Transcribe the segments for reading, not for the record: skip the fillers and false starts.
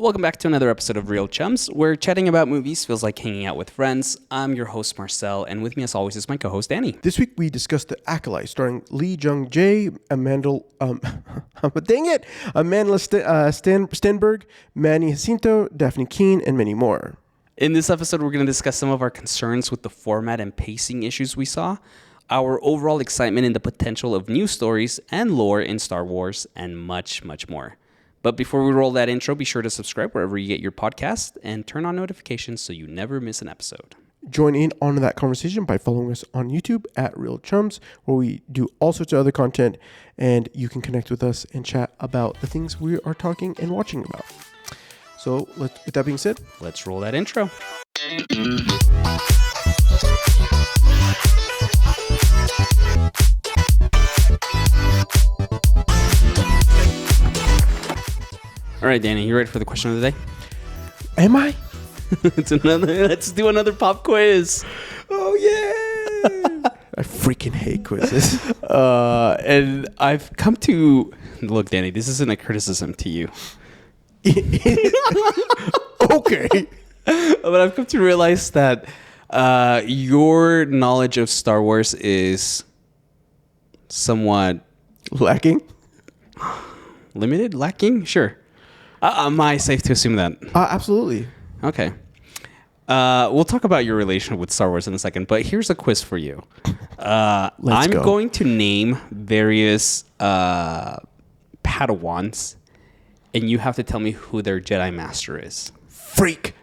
Welcome back to another episode of Real Chums, where chatting about movies feels like hanging out with friends. I'm your host, Marcel, and with me as always is my co-host, Danny. This week we discussed The Acolyte, starring Lee Jung-jae, Amanda Stenberg, Manny Jacinto, Daphne Keane, and many more. In this episode, we're going to discuss some of our concerns with the format and pacing issues we saw, our overall excitement in the potential of new stories and lore in Star Wars, and much, much more. But before we roll that intro, be sure to subscribe wherever you get your podcast and turn on notifications so you never miss an episode. Join in on that conversation by following us on YouTube at Real Chums, where we do all sorts of other content, and you can connect with us and chat about the things we are talking and watching about. So, with that being said, let's roll that intro. All right, Danny, you ready for the question of the day? Am I? Let's do another pop quiz. Oh, yeah. I freaking hate quizzes. And I've come to... Look, Danny, this isn't a criticism to you. Okay. But I've come to realize that your knowledge of Star Wars is somewhat... Lacking? Limited? Lacking? Sure. Am I safe to assume that? Absolutely. Okay. We'll talk about your relation with Star Wars in a second, but here's a quiz for you. I'm going to name various Padawans, and you have to tell me who their Jedi Master is. Freak.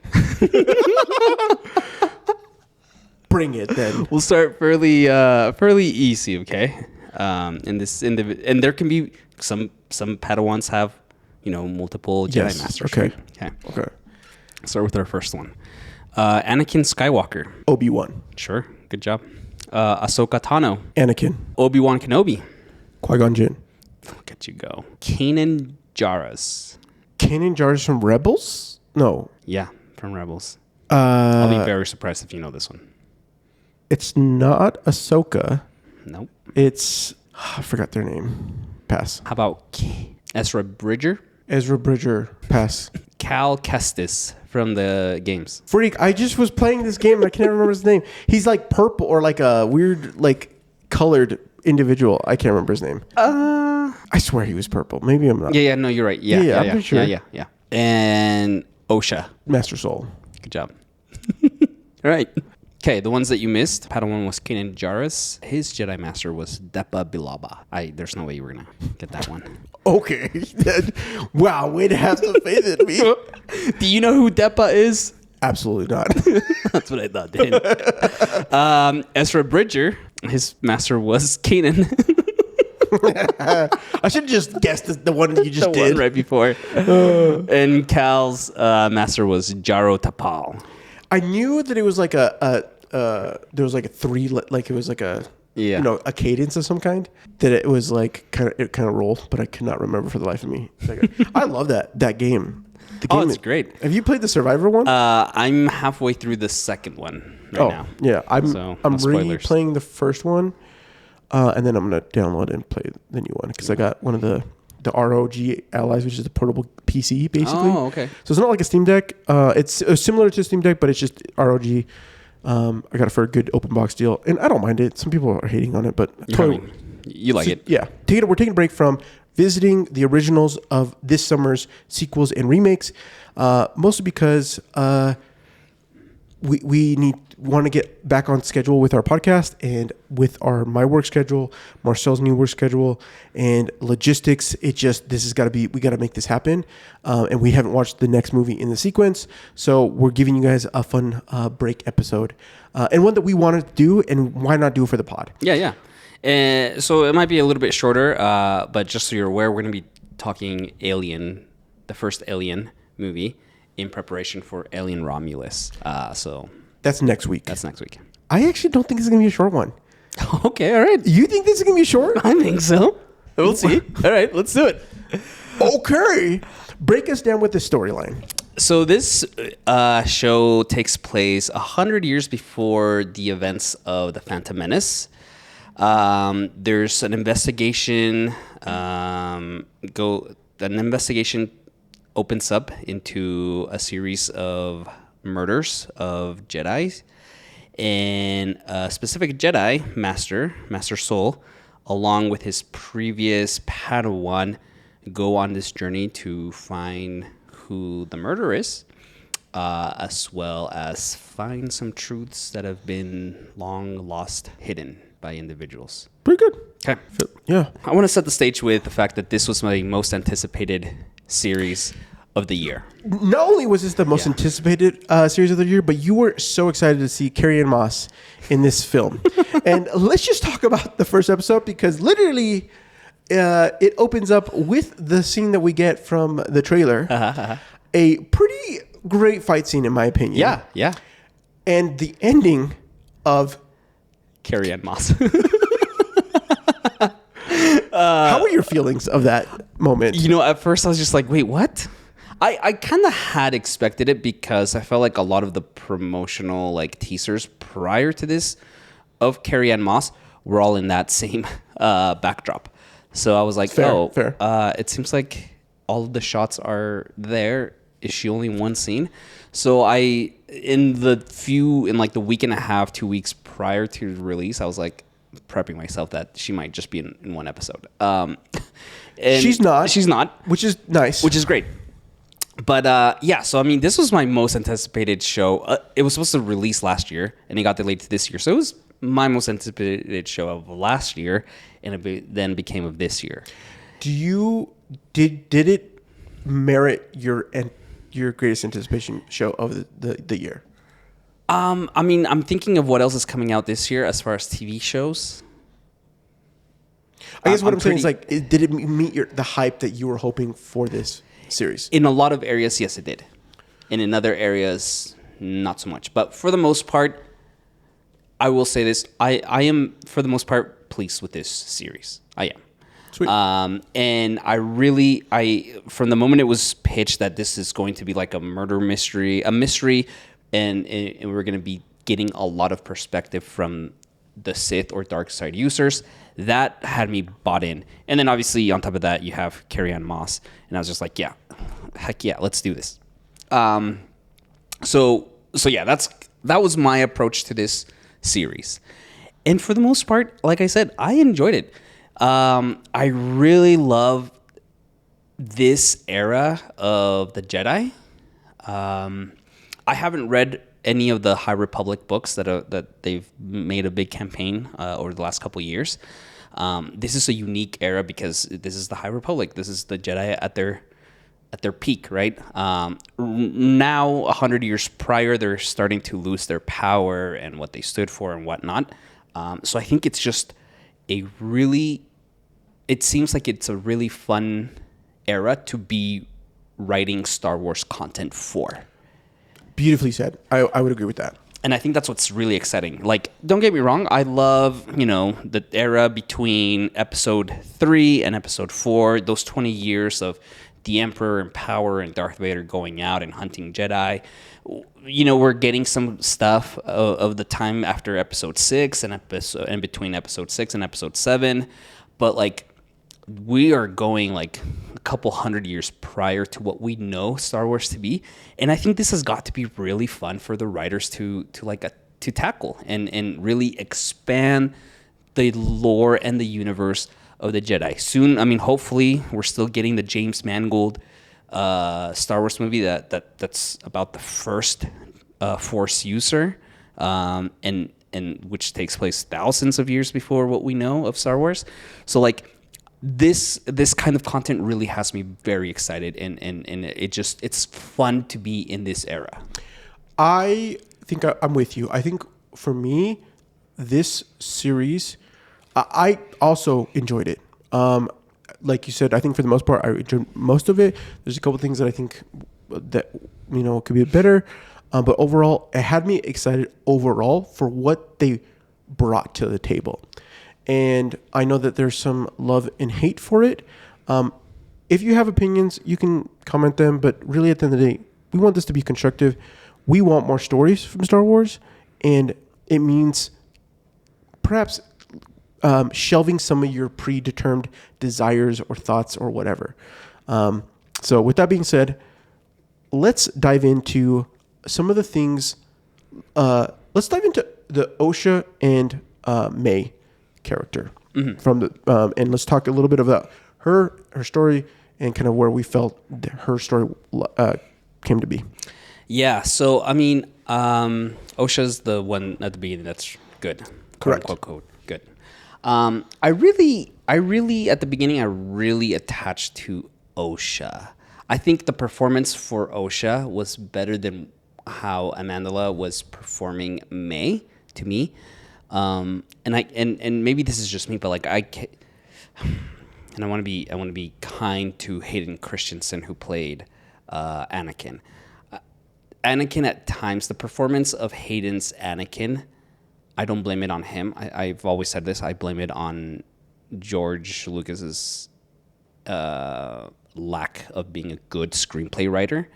Bring it then. We'll start fairly easy, okay? And there can be some Padawans have multiple Jedi Masters. Okay. Right? Okay. Start with our first one. Anakin Skywalker. Obi-Wan. Sure. Good job. Ahsoka Tano. Anakin. Obi-Wan Kenobi. Qui-Gon Jinn. Look at you go. Kanan Jarrus. Kanan Jarrus from Rebels? No. Yeah, from Rebels. I'll be very surprised if you know this one. It's not Ahsoka. Nope. It's... I forgot their name. Pass. How about Ezra Bridger? Ezra Bridger. Pass. Cal Kestis from the games. Freak. I just was playing this game and I can't remember his name. He's like purple or like a weird colored individual. I can't remember his name. I swear he was purple. Maybe I'm not. Yeah. No, you're right. Yeah. I'm pretty sure. Yeah. And Osha. Master Soul. Good job. All right. Okay, the ones that you missed. Padawan was Kanan Jarrus. His Jedi Master was Depa Bilaba. There's no way you were going to get that one. Okay. Wow, way to have some faith in me. Do you know who Depa is? Absolutely not. That's what I thought, Dan. Ezra Bridger, his master was Kanan. I should have just guessed the one you just did. One right before. And Cal's master was Jaro Tapal. I knew that it was like there was like a three, like it was like a a cadence of some kind. That it was like kind of rolled, but I could not remember for the life of me. I love that game. The game it's great. Have you played the Survivor one? I'm halfway through the second one now. Yeah, I'm no replaying the first one, and then I'm gonna download and play the new one because I got one of the ROG Allies, which is a portable PC, basically. Oh, okay. So it's not like a Steam Deck. It's similar to Steam Deck, but it's just ROG. I got it for a good open box deal, and I don't mind it. Some people are hating on it, but you like it. Yeah. We're taking a break from visiting the originals of this summer's sequels and remakes, mostly because we want to get back on schedule with our podcast and with my work schedule, Marcel's new work schedule, and logistics. We got to make this happen. And we haven't watched the next movie in the sequence. So we're giving you guys a fun break episode and one that we wanted to do, and why not do it for the pod? Yeah. So it might be a little bit shorter, but just so you're aware, we're going to be talking Alien, the first Alien movie, in preparation for Alien Romulus. So that's next week. I actually don't think this is going to be a short one. Okay, all right. You think this is going to be short? I think so. We'll see. All right, let's do it. Okay. Break us down with the storyline. So this show takes place 100 years before the events of the Phantom Menace. There's an investigation opens up into a series of murders of Jedi, and a specific Jedi Master Soul, along with his previous Padawan, go on this journey to find who the murderer is, as well as find some truths that have been long lost, hidden by individuals. Pretty good. Okay. Yeah. I want to set the stage with the fact that this was my most anticipated series of the year. Not only was this the most anticipated series of the year, but you were so excited to see Carrie-Anne Moss in this film. And let's just talk about the first episode, because literally it opens up with the scene that we get from the trailer. A pretty great fight scene, in my opinion. Yeah. And the ending of Carrie-Anne Moss. how were your feelings of that moment? You know, at first I was just like, wait, what? I kind of had expected it, because I felt like a lot of the promotional like teasers prior to this of Carrie-Anne Moss were all in that same backdrop. So I was like, Fair. It seems like all of the shots are there. Is she only one scene? So in the week and a half, 2 weeks prior to the release, I was like prepping myself that she might just be in one episode. And She's not. Which is nice. Which is great. But so I mean, this was my most anticipated show. It was supposed to release last year, and it got delayed to this year. So it was my most anticipated show of last year, and then became of this year. Did it merit your greatest anticipation show of the year? I mean, I'm thinking of what else is coming out this year as far as TV shows. I guess what I'm saying is, like, did it meet the hype that you were hoping for this series? In a lot of areas, yes, it did. And in other areas, not so much. But for the most part, I will say this: I am, for the most part, pleased with this series. I am. Sweet. And I from the moment it was pitched that this is going to be like a murder mystery, and we're going to be getting a lot of perspective from the Sith or dark side users, that had me bought in. And then obviously on top of that, you have Carrie-Anne Moss, and I was just like, yeah, heck yeah, let's do this. So yeah, that was my approach to this series. And for the most part, like I said, I enjoyed it. I really love this era of the Jedi. I haven't read any of the High Republic books that they've made a big campaign over the last couple of years. This is a unique era because this is the High Republic. This is the Jedi at their peak, right? Now, 100 years prior, they're starting to lose their power and what they stood for and whatnot. So I think it's just it seems like it's a really fun era to be writing Star Wars content for. Beautifully said. I would agree with that. And I think that's what's really exciting. Like, don't get me wrong, I love, the era between episode 3 and episode 4, those 20 years of the Emperor in power and Darth Vader going out and hunting Jedi. We're getting some stuff of the time after episode 6 and between episode 6 and episode 7. But like, we are going like a couple hundred years prior to what we know Star Wars to be. And I think this has got to be really fun for the writers to tackle and really expand the lore and the universe of the Jedi. Soon, I mean, hopefully we're still getting the James Mangold Star Wars movie that's about the first Force user, and which takes place thousands of years before what we know of Star Wars. So like, this kind of content really has me very excited, and it's fun to be in this era. I think I'm with you. I think for me, this series, I also enjoyed it. Like you said, I think for the most part, I enjoyed most of it. There's a couple things that I think that could be better, but overall, it had me excited overall for what they brought to the table. And I know that there's some love and hate for it. If you have opinions, you can comment them. But really, at the end of the day, we want this to be constructive. We want more stories from Star Wars. And it means perhaps shelving some of your predetermined desires or thoughts or whatever. So with that being said, let's dive into some of the things. Let's dive into the Osha and May character from the and let's talk a little bit about her story and kind of where we felt her story came to be. Yeah. So I mean, Osha's the one at the beginning that's good. Correct. Quote, unquote, good. I really at the beginning I really attached to Osha. I think the performance for Osha was better than how Amandla was performing May to me. And maybe this is just me, but like I want to be kind to Hayden Christensen, who played Anakin. Anakin at times, the performance of Hayden's Anakin, I don't blame it on him. I've always said this. I blame it on George Lucas's lack of being a good screenplay writer.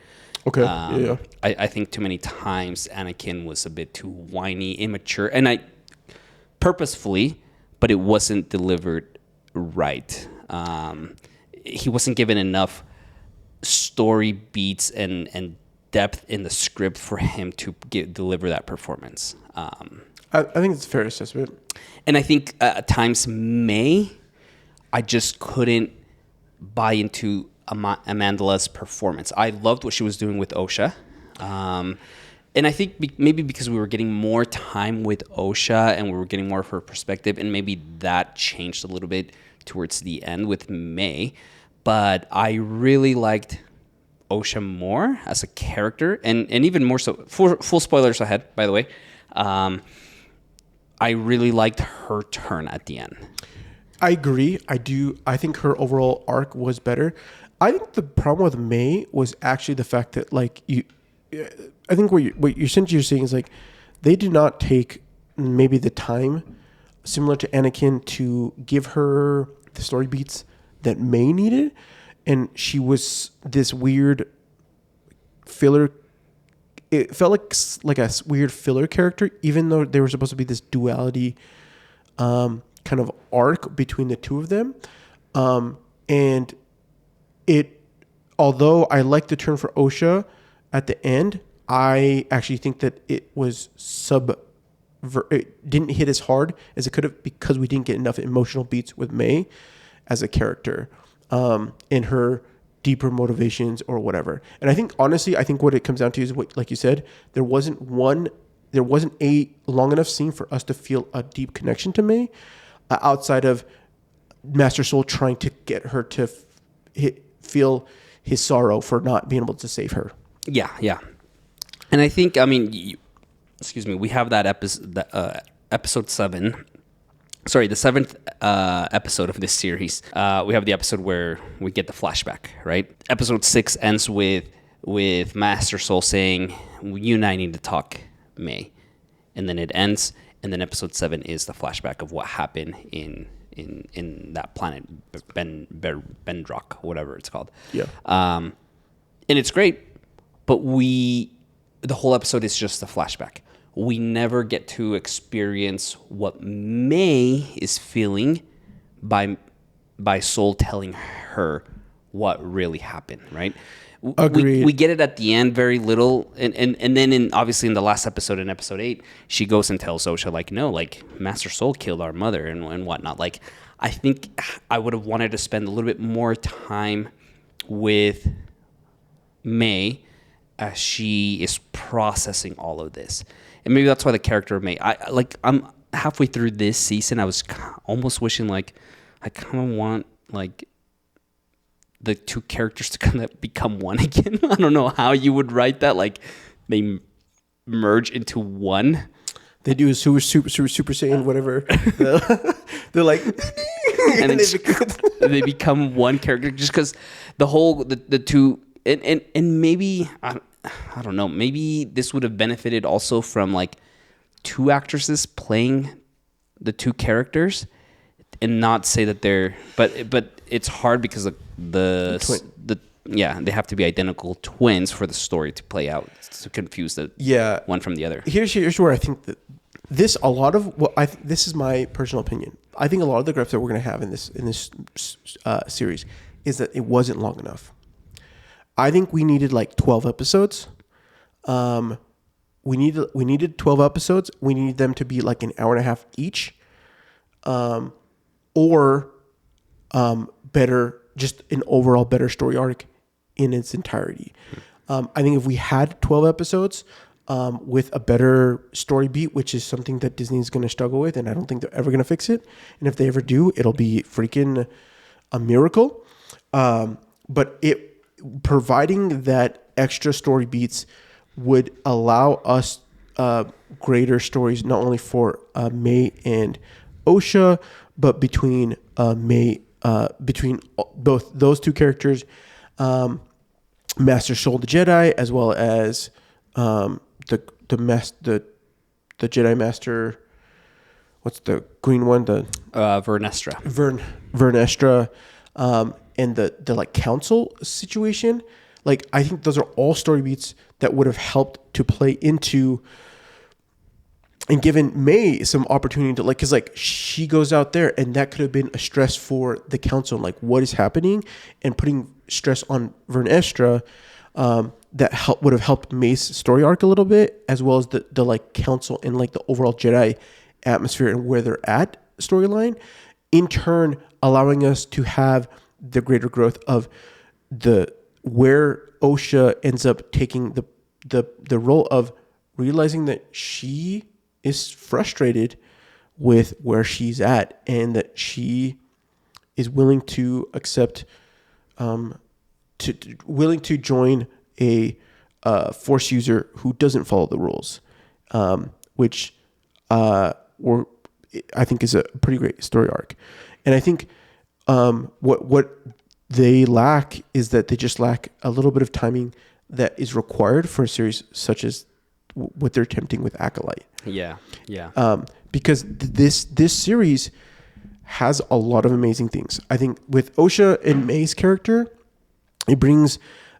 Okay. Yeah. I think too many times Anakin was a bit too whiny, immature, and I purposefully, but it wasn't delivered right. He wasn't given enough story beats and depth in the script for him to deliver that performance. I think it's a fair assessment. And I think at times I just couldn't buy into Amandla's performance. I loved what she was doing with Osha. And I think maybe because we were getting more time with Osha and we were getting more of her perspective, and maybe that changed a little bit towards the end with May. But I really liked Osha more as a character, and even more so. Full spoilers ahead, by the way. I really liked her turn at the end. I agree. I do. I think her overall arc was better. I think the problem with May was actually the fact that, like, I think what you're essentially saying is, like, they did not take maybe the time, similar to Anakin, to give her the story beats that May needed, and she was this weird filler. It felt like a weird filler character, even though there was supposed to be this duality kind of arc between the two of them. And although I like the turn for Osha at the end, I actually think that it was it didn't hit as hard as it could have, because we didn't get enough emotional beats with May as a character, in her deeper motivations or whatever. And I think, honestly, what it comes down to is what, like you said, there wasn't a long enough scene for us to feel a deep connection to May, outside of Master Soul trying to get her to feel his sorrow for not being able to save her. Yeah. And I think, I mean, we have that episode 7. Sorry, the 7th episode of this series. We have the episode where we get the flashback, right? Episode 6 ends with Master Soul saying, "You and I need to talk, May," and then it ends. And then episode 7 is the flashback of what happened in that planet, Bendrock, whatever it's called. Yeah. And it's great, but the whole episode is just a flashback. We never get to experience what May is feeling by Soul telling her what really happened, right? Agreed. We get it at the end, very little, and then obviously in the last episode, in episode 8, she goes and tells Osha, like, no, like, Master Soul killed our mother and whatnot. Like, I think I would have wanted to spend a little bit more time with May as she is processing all of this, and maybe that's why the character of May. I'm halfway through this season, I was almost wishing, like, I kind of want, like, the two characters to kind of become one again. I don't know how you would write that. Like, they merge into one. They do a super Saiyan, whatever. They're like, and they become one character, just because the two, and maybe, I don't know, maybe this would have benefited also from, like, two actresses playing the two characters, and not say that they're, but it's hard because they have to be identical twins for the story to play out, to confuse the one from the other. Here's where I think that this is my personal opinion. I think a lot of the gripes that we're going to have in this series is that it wasn't long enough. I think we needed like 12 episodes. We needed 12 episodes. We needed them to be like an hour and a half each. Or better, just an overall better story arc in its entirety. I think if we had 12 episodes with a better story beat, which is something that Disney's going to struggle with, and I don't think they're ever going to fix it. And if they ever do, it'll be freaking a miracle. But providing that extra story beats would allow us greater stories, not only for May and Osha, but between between both those two characters, Master Soul the Jedi, as well as the Jedi Master. What's the green one? The Vernestra. Vernestra, and the like council situation. Like, I think those are all story beats that would have helped to play into and given May some opportunity to, like, because like she goes out there and that could have been a stress for the council, like what is happening, and putting stress on Vernestra, that would have helped May's story arc a little bit, as well as the like council and like the overall Jedi atmosphere and where they're at storyline, in turn allowing us to have the greater growth of where Osha ends up taking the role of realizing that she is frustrated with where she's at, and that she is willing to accept, willing to join a Force user who doesn't follow the rules, which I think is a pretty great story arc. And I think what they lack is that they just lack a little bit of timing that is required for a series such as what they're attempting with Acolyte. Yeah. Because this series has a lot of amazing things. I think with Osha and May's character, it brings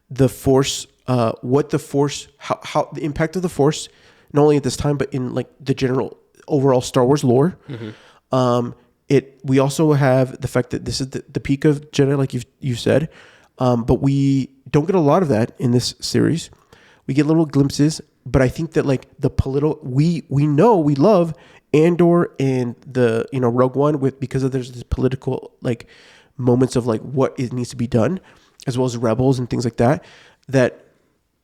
the Force, what the Force, how the impact of the Force, not only at this time, but in like the general overall Star Wars lore. Mm-hmm. We also have the fact that this is the peak of Jedi, like you said, but we don't get a lot of that in this series. We get little glimpses, but I think that like the political, we know we love Andor and the Rogue One because of there's this political like moments of like what it needs to be done, as well as Rebels and things like that. That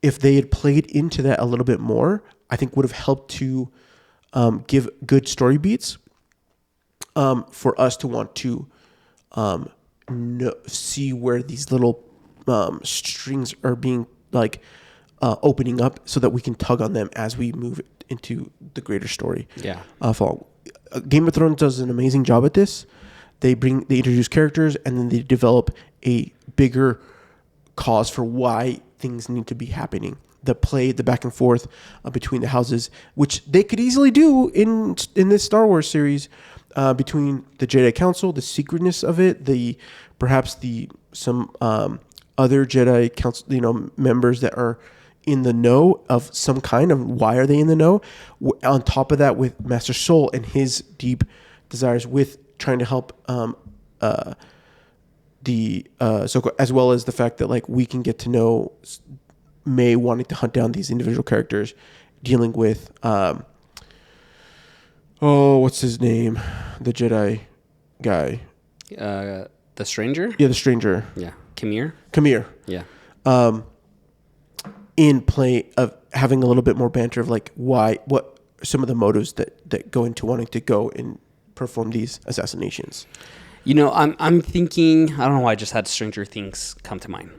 if they had played into that a little bit more, I think would have helped to give good story beats. For us to want to see where these little strings are being like opening up, so that we can tug on them as we move into the greater story. Yeah. Game of Thrones does an amazing job at this. They introduce characters, and then they develop a bigger cause for why things need to be happening. The back and forth between the houses, which they could easily do in this Star Wars series. Between the Jedi Council, the secretness of it, some other Jedi Council, members that are in the know of some kind of why are they in the know. On top of that, with Master Soul and his deep desires with trying to help Ahsoka, as well as the fact that like we can get to know May wanting to hunt down these individual characters, dealing with. What's his name? The Jedi guy. The Stranger? Yeah, the Stranger. Yeah. Kamir? Yeah. In play of having a little bit more banter of like what some of the motives that go into wanting to go and perform these assassinations. I'm thinking, I don't know why I just had Stranger Things come to mind.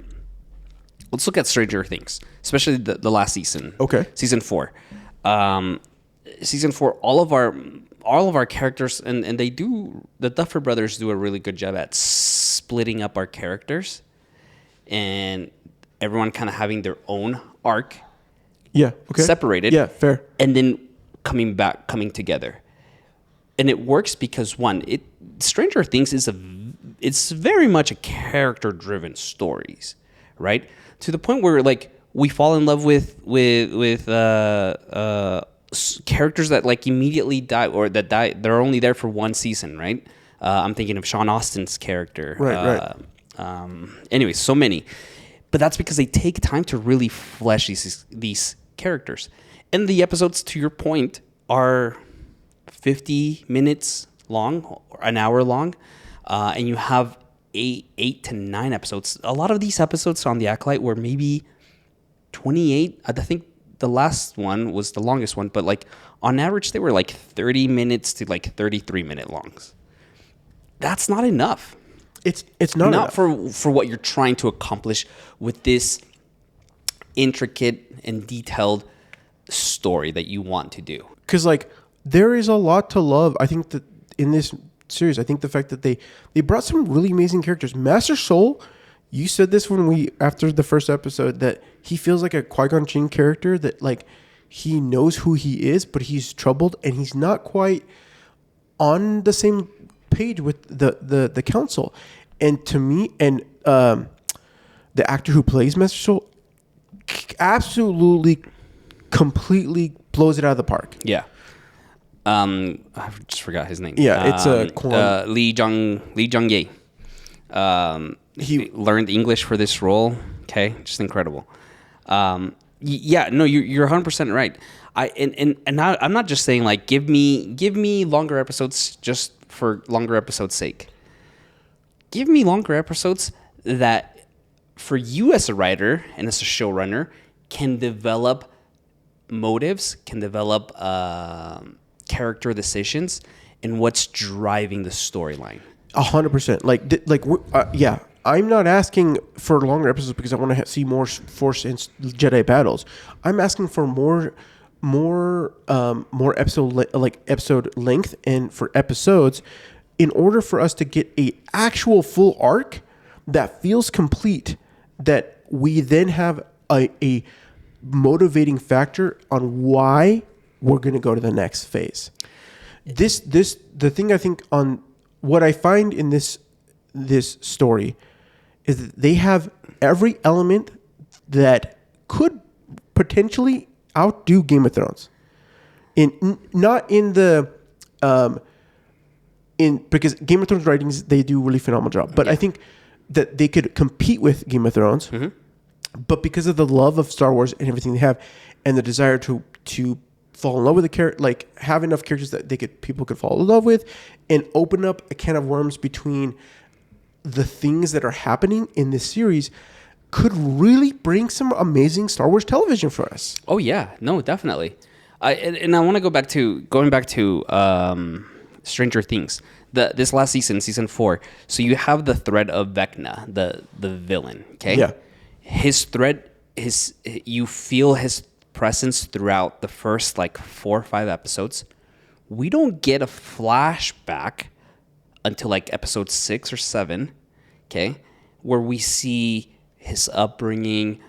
Let's look at Stranger Things, especially the last season. Okay. Season 4. Season 4, all of our characters, and the Duffer Brothers do a really good job at splitting up our characters, and everyone kind of having their own arc. Yeah. Okay. Separated. Yeah. Fair. And then coming together, and it works because Stranger Things it's very much a character-driven stories, right? To the point where like we fall in love with characters that like immediately die, or that die. They're only there for one season, right? I'm thinking of Sean Austin's character. Right. Anyway, so many. But that's because they take time to really flesh these characters. And the episodes, to your point, are 50 minutes long, or an hour long, and you have eight to 9 episodes. A lot of these episodes on the Acolyte were maybe 28. I think the last one was the longest one, but like on average, they were like 30 minutes to like 33-minute longs. That's not enough. It's not enough. for what you're trying to accomplish with this intricate and detailed story that you want to do. Because like there is a lot to love. I think that in this series, I think the fact that they brought some really amazing characters. Master Soul, you said this after the first episode, that he feels like a Qui-Gon Jinn character, that like he knows who he is, but he's troubled and he's not quite on the same page with the council. And to me, and the actor who plays Master Soul absolutely completely blows it out of the park. Yeah. I just forgot his name. Yeah, it's Lee Jung Ye. He learned English for this role. Okay, just incredible. Yeah, no, you're 100% right. I'm not just saying like give me longer episodes just for longer episodes' sake. Give me longer episodes that, for you as a writer and as a showrunner, can develop motives, can develop character decisions, and what's driving the storyline. 100%. Yeah, I'm not asking for longer episodes because I want to see more Force and Jedi battles. I'm asking for more episode length, and for episodes, in order for us to get a actual full arc that feels complete, that we then have a motivating factor on why we're going to go to the next phase. The thing I think on what I find in this story is that they have every element that could potentially outdo Game of Thrones. Because Game of Thrones writings, they do a really phenomenal job. But I think that they could compete with Game of Thrones. Mm-hmm. But because of the love of Star Wars and everything they have, and the desire to fall in love with the character, like have enough characters that people could fall in love with, and open up a can of worms between the things that are happening in this series, could really bring some amazing Star Wars television for us. Oh yeah, no, definitely. I want to go back to Stranger Things. This last season 4. So you have the thread of Vecna, the villain. Okay. Yeah. His thread, you feel his presence throughout the first like 4 or 5 episodes. We don't get a flashback until like episode 6 or 7. Okay, where we see his upbringing,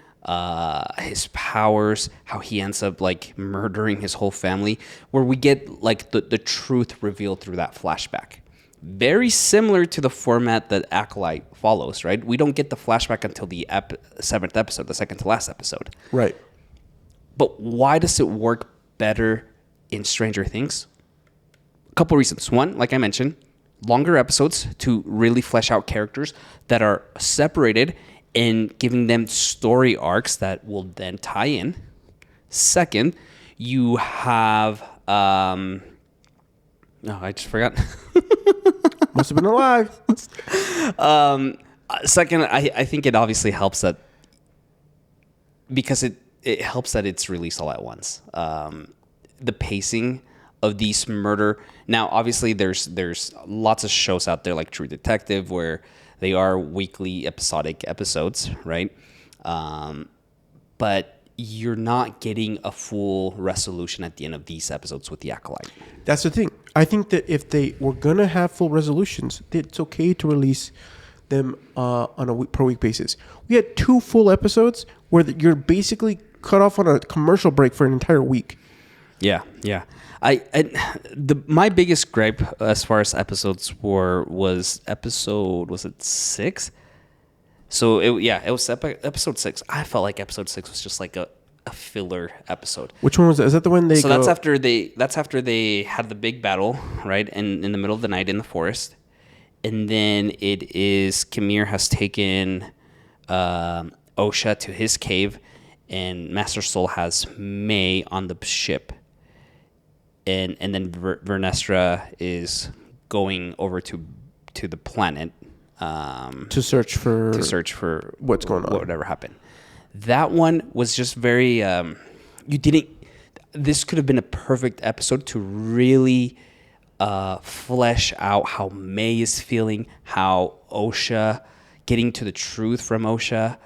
his powers, how he ends up like murdering his whole family, where we get like the truth revealed through that flashback. Very similar to the format that Acolyte follows, right? We don't get the flashback until the 7th episode, the second to last episode. Right. But why does it work better in Stranger Things? A couple reasons. One, like I mentioned, longer episodes to really flesh out characters that are separated and giving them story arcs that will then tie in. Second, you have... no, I just forgot. Must have been alive. Second, I think it obviously helps that... because it helps that it's released all at once. The pacing of these murder... Now, obviously, there's lots of shows out there like True Detective where they are weekly episodic episodes, right? But you're not getting a full resolution at the end of these episodes with the Acolyte. That's the thing. I think that if they were going to have full resolutions, it's okay to release them on a per-week basis. We had 2 full episodes where you're basically cut off on a commercial break for an entire week. Yeah. My biggest gripe as far as episodes was it 6? So it was episode 6. I felt like episode 6 was just like a filler episode. Which one was that? Is that the one that's after they had the big battle, right? And in the middle of the night in the forest. And then it is Kimir has taken Osha to his cave, and Master Soul has May on the ship, and then Vernestra is going over to the planet to search for what's going on, whatever happened. That one was just very this could have been a perfect episode to really flesh out how May is feeling, how Osha, getting to the truth from Osha.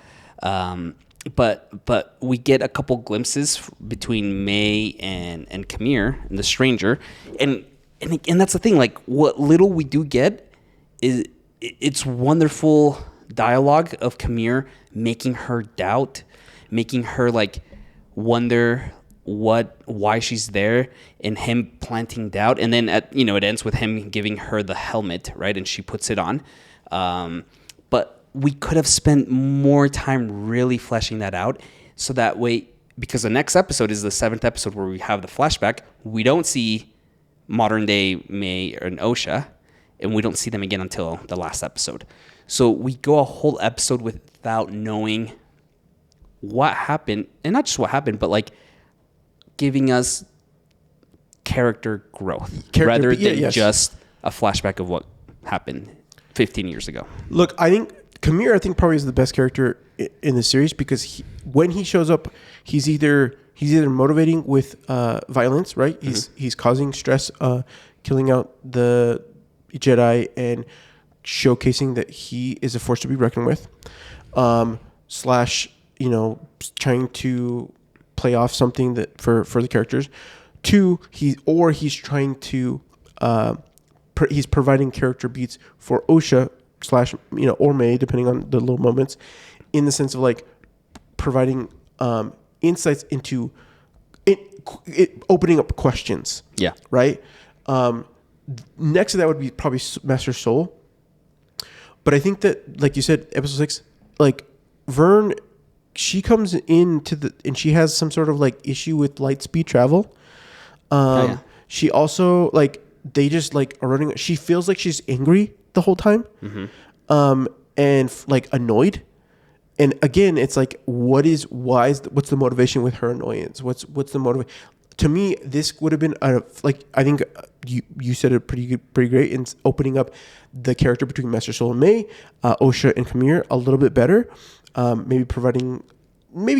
But we get a couple glimpses between May and Kamir and the stranger, and that's the thing. Like, what little we do get is it's wonderful dialogue of Kamir making her doubt, making her like wonder why she's there, and him planting doubt, and then it ends with him giving her the helmet, right, and she puts it on. But we could have spent more time really fleshing that out, so that way, because the next episode is the 7th episode where we have the flashback, we don't see modern day May and Osha, and we don't see them again until the last episode. So we go a whole episode without knowing what happened, and not just what happened, but like giving us character growth rather than just a flashback of what happened 15 years ago. Look, I think Kamir, probably is the best character in the series, because when he shows up, he's either motivating with violence, right? He's causing stress, killing out the Jedi, and showcasing that he is a force to be reckoned with. Slash, trying to play off something that for the characters. 2, he's trying to he's providing character beats for Osha slash or May, depending on the little moments, in the sense of like providing insights into it opening up questions. Yeah. Right. Next to that would be probably Master Soul. But I think that, like you said, episode 6, like Vern, she comes into and she has some sort of like issue with light speed travel. She also like, they just like are running. She feels like she's angry the whole time. And like annoyed. And again, it's like, what's the motivation with her annoyance? What's the motivation? To me, this would have been I think you said it pretty great in opening up the character between Master Soul and May, Osha and Kamir a little bit better. Maybe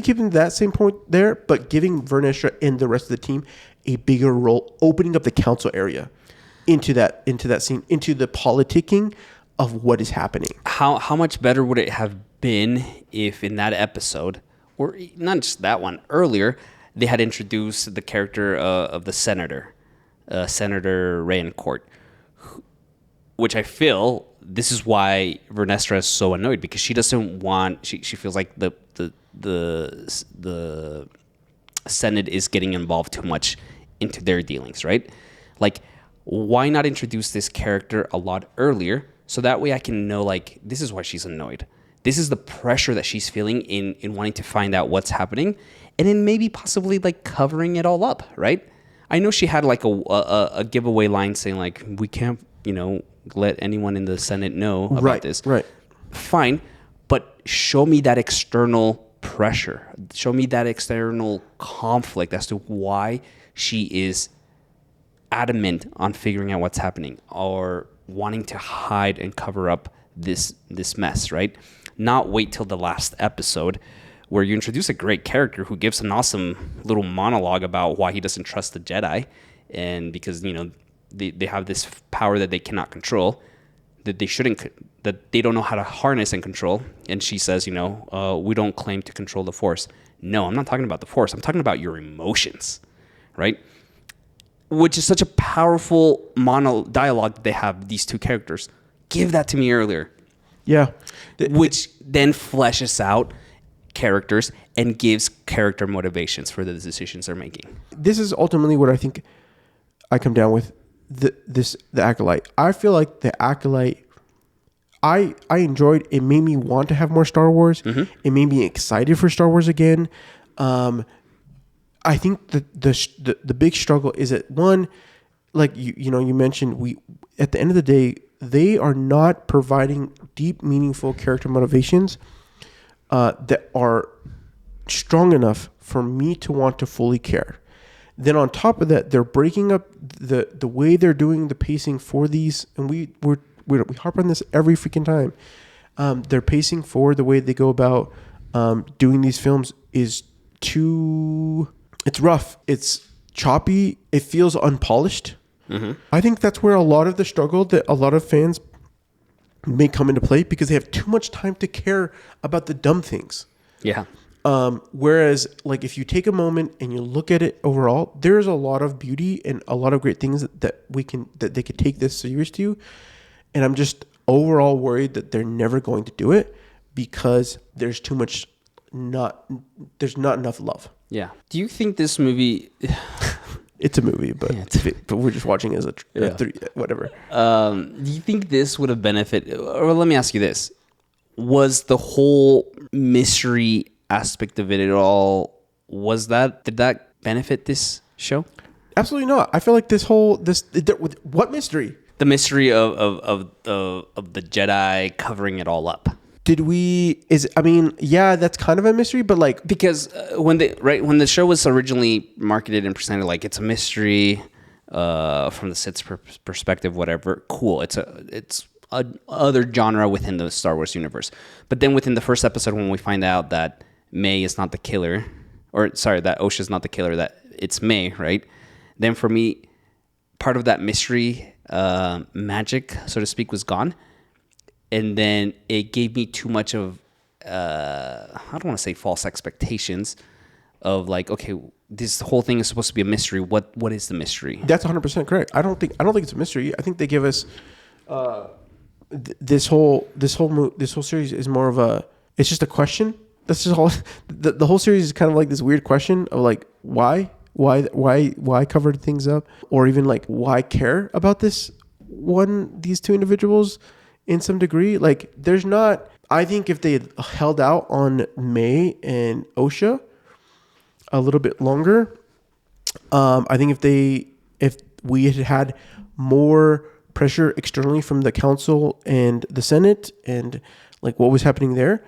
keeping that same point there, but giving Vernestra and the rest of the team a bigger role, opening up the council area into that scene, into the politicking of what is happening. How much better would it have been if in that episode, or not just that one, earlier, they had introduced the character of the senator, Senator Rayencourt, which I feel this is why Vernestra is so annoyed, because she doesn't want, she feels like the Senate is getting involved too much into their dealings, right? Like, why not introduce this character a lot earlier, so that way I can know, like, this is why she's annoyed. This is the pressure that she's feeling in wanting to find out what's happening, and then maybe possibly like covering it all up, right? I know she had like a giveaway line saying like, we can't, let anyone in the Senate know about this. Right. Fine, but show me that external pressure. Show me that external conflict as to why she is adamant on figuring out what's happening, or wanting to hide and cover up this mess, right? Not wait till the last episode where you introduce a great character who gives an awesome little monologue about why he doesn't trust the Jedi, and because they have this power that they cannot control, that they don't know how to harness and control. And she says, we don't claim to control the Force. No, I'm not talking about the Force. I'm talking about your emotions, right? Which is such a powerful dialogue that they have, these two characters. Give that to me earlier. Yeah. Which then fleshes out characters and gives character motivations for the decisions they're making. This is ultimately what I think I come down with the Acolyte. I feel like the Acolyte, I enjoyed it. Made me want to have more Star Wars. Mm-hmm. It made me excited for Star Wars again. I think the big struggle is that, one, like you mentioned, at the end of the day, they are not providing deep, meaningful character motivations. that are strong enough for me to want to fully care. Then on top of that, they're breaking up the way they're doing the pacing for these, and we harp on this every freaking time. Their pacing for the way they go about doing these films is it's rough. It's choppy. It feels unpolished. Mm-hmm. I think that's where a lot of the struggle that a lot of fans may come into play, because they have too much time to care about the dumb things. Yeah. Whereas, like, if you take a moment and you look at it overall, there's a lot of beauty and a lot of great things that they could take this serious to. And I'm just overall worried that they're never going to do it because there's not enough love. Yeah. Do you think this movie... It's a movie, but but we're just watching it as whatever. Do you think this would have benefited... Or let me ask you this. Was the whole mystery aspect of it at all, did that benefit this show? Absolutely not. I feel like what mystery? The mystery of the Jedi covering it all up. Yeah, that's kind of a mystery, but like, because when the show was originally marketed and presented like it's a mystery from the Sith's perspective, whatever, cool. It's a other genre within the Star Wars universe. But then within the first episode, when we find out that May is not the killer, that Osha is not the killer, that it's May, right? Then for me, part of that mystery magic, so to speak, was gone. And then it gave me too much of, I don't want to say false expectations of like, okay, this whole thing is supposed to be a mystery. What is the mystery? That's 100% correct. I don't think it's a mystery. I think they give us this whole series is more of it's just a question. That's just all. The whole series is kind of like this weird question of like, why cover things up, or even like, why care about these two individuals in some degree. Like, there's not. I think if they had held out on May and Osha a little bit longer, I think if we had more pressure externally from the council and the Senate and like what was happening there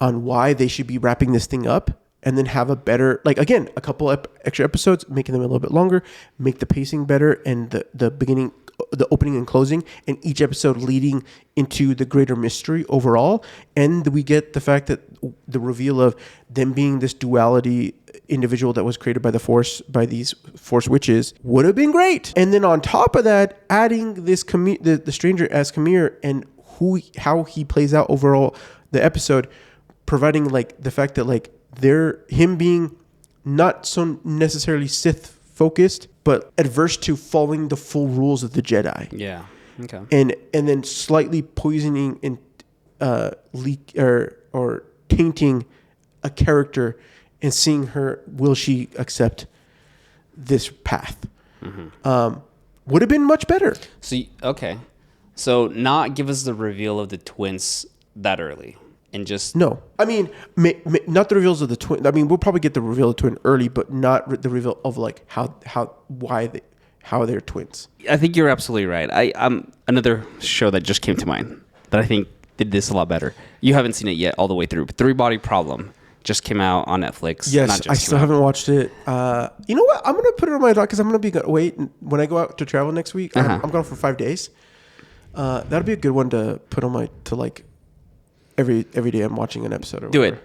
on why they should be wrapping this thing up, and then have a better, like, again, a couple extra episodes, making them a little bit longer, make the pacing better, and the beginning, the opening and closing, and each episode leading into the greater mystery overall. And we get the fact that the reveal of them being this duality individual that was created by the Force, by these Force witches, would have been great. And then on top of that, adding this the stranger as Khmer, and how he plays out overall the episode, providing like the fact that like him being not so necessarily Sith focused, but adverse to following the full rules of the Jedi. Yeah. Okay. And then slightly poisoning and leak or tainting a character, and seeing her, will she accept this path? Mm-hmm. Would have been much better. So not give us the reveal of the twins that early. And just no, I mean, not the reveals of the twin. I mean, we'll probably get the reveal of the twin early, but not the reveal of like how they're twins. I think you're absolutely right. I'm another show that just came to mind that I think did this a lot better. You haven't seen it yet all the way through, but Three Body Problem just came out on Netflix. Yes, I still haven't watched it. You know what? I'm gonna put it on my dock because I'm gonna wait when I go out to travel next week. I'm gone for 5 days. That'll be a good one to put on my every day I'm watching an episode. Do it.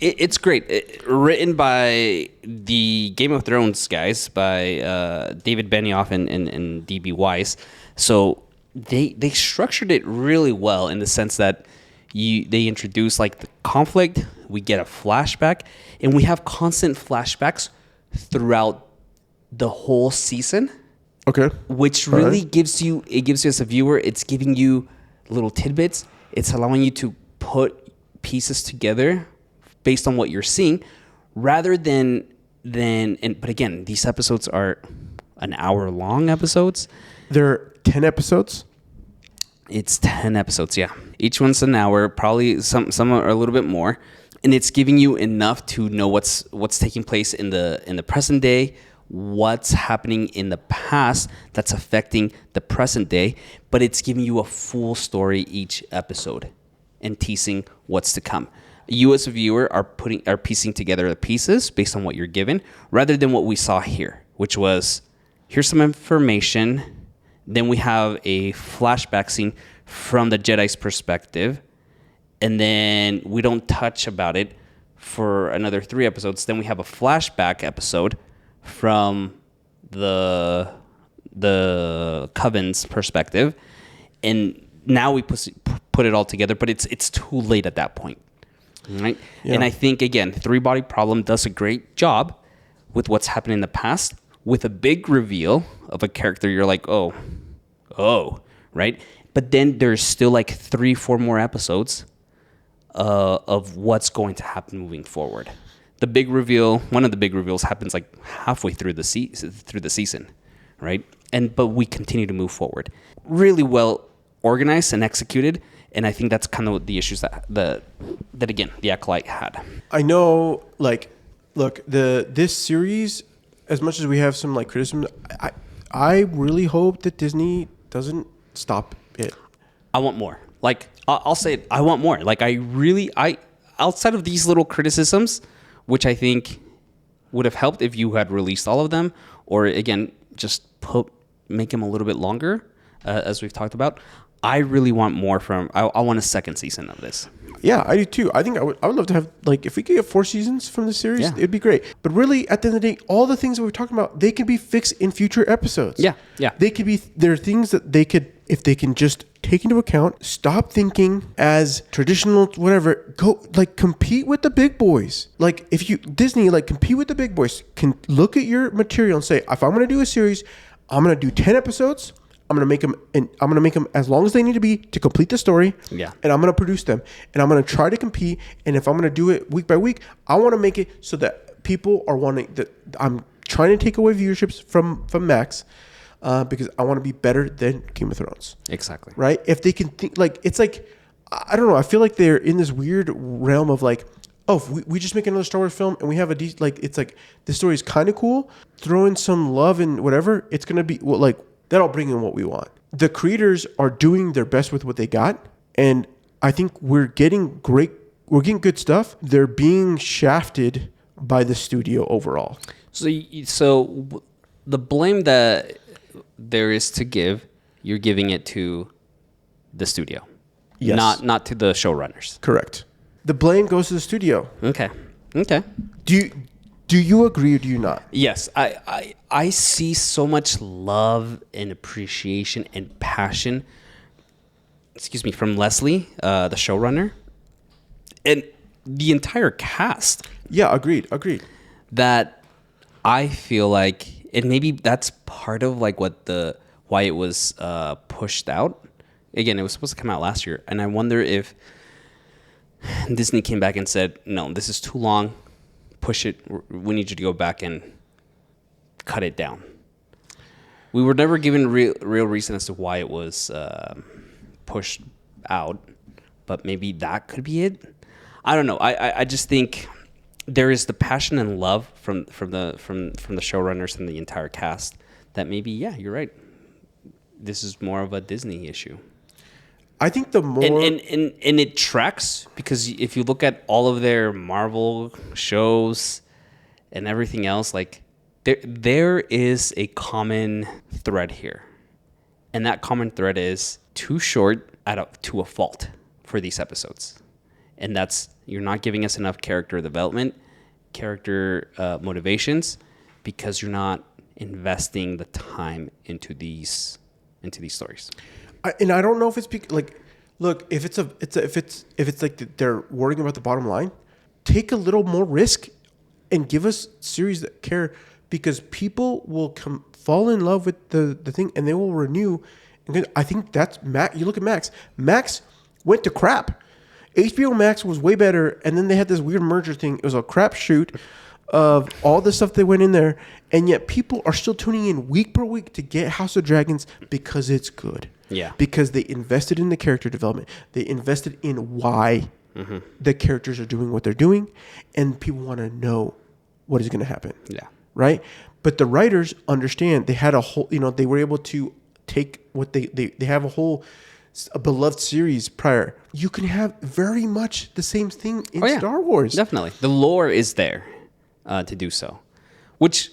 It's great. Written by the Game of Thrones guys, by David Benioff and D.B. Weiss. So they structured it really well in the sense that they introduce like the conflict. We get a flashback, and we have constant flashbacks throughout the whole season. Okay. Which really gives you as a viewer, it's giving you little tidbits. It's allowing you to put pieces together based on what you're seeing, rather than but again, these episodes are an hour long episodes. They're 10 episodes. It's 10 episodes, yeah. Each one's an hour, probably some are a little bit more, and it's giving you enough to know what's taking place in the present day, what's happening in the past that's affecting the present day, but it's giving you a full story each episode and teasing what's to come. you as a viewer are piecing together the pieces based on what you're given, rather than what we saw here, which was here's some information, then we have a flashback scene from the Jedi's perspective, and then we don't touch about it for another 3 episodes. Then we have a flashback episode from the Coven's perspective, and now we put it all together, but it's too late at that point, right? Yeah. And I think, again, Three Body Problem does a great job with what's happened in the past, with a big reveal of a character. You're like, oh, right? But then there's still like 3-4 more episodes of what's going to happen moving forward. The big reveal, one of the big reveals, happens like halfway through the season, right? But we continue to move forward. Really well organized and executed, and I think that's kind of the issues that again the Acolyte had. I know, like, look, this series, as much as we have some like criticism, I really hope that Disney doesn't stop it. I want more. Like, I'll say it, I want more. Like, I outside of these little criticisms, which I think would have helped if you had released all of them, or again, just make them a little bit longer, as we've talked about. I really want more from. I want a second season of this. Yeah, I do too. I think I would love to have, like, if we could get 4 seasons from the series, it'd be great. But really, at the end of the day, all the things that we're talking about, they can be fixed in future episodes. Yeah. They could be. There are things that they could, if they can just take into account, stop thinking as traditional, whatever. Go, like, compete with the big boys. Like, if you Disney, like, compete with the big boys. Can look at your material and say, if I'm going to do a series, I'm going to do 10 episodes. I'm gonna make them as long as they need to be to complete the story. Yeah. And I'm gonna produce them, and I'm gonna try to compete. And if I'm gonna do it week by week, I want to make it so that people are wanting that. I'm trying to take away viewerships from Max, because I want to be better than Game of Thrones. Exactly. Right. If they can think, like, it's like, I don't know. I feel like they're in this weird realm of like, oh, if we just make another Star Wars film and we have like, it's like this story is kind of cool. Throw in some love and whatever. It's gonna be like. That'll bring in what we want. The creators are doing their best with what they got, and I think we're getting good stuff. They're being shafted by the studio overall. So the blame that there is to give, you're giving it to the studio, yes, not to the showrunners. Correct. The blame goes to the studio. Okay. Do you agree or do you not? Yes, I see so much love and appreciation and passion, from Leslie, the showrunner, and the entire cast. Yeah, agreed. That I feel like, and maybe that's part of like why it was pushed out. Again, it was supposed to come out last year, and I wonder if Disney came back and said, no, this is too long. Push it. We need you to go back and cut it down. We were never given real reason as to why it was pushed out, but maybe that could be it. I don't know. I just think there is the passion and love from the showrunners and the entire cast that maybe, yeah, you're right. This is more of a Disney issue. I think the more and it tracks, because if you look at all of their Marvel shows and everything else, like there is a common thread here, and that common thread is too short to a fault for these episodes, and that's you're not giving us enough character development, character motivations, because you're not investing the time into these stories. And I don't know if it's like, look, if it's like they're worrying about the bottom line, take a little more risk and give us series that care, because people will fall in love with the thing and they will renew. And I think that's Max. You look at Max. Max went to crap. HBO Max was way better, and then they had this weird merger thing. It was a crap shoot of all the stuff that went in there, and yet people are still tuning in week per week to get House of Dragons because it's good. Yeah. Because they invested in the character development. They invested in why the characters are doing what they're doing, and people want to know what is going to happen. Yeah. Right? But the writers understand. They had a whole, they were able to take what they have a whole a beloved series prior. You can have very much the same thing in Oh, yeah. Star Wars. Definitely, the lore is there to do so. Which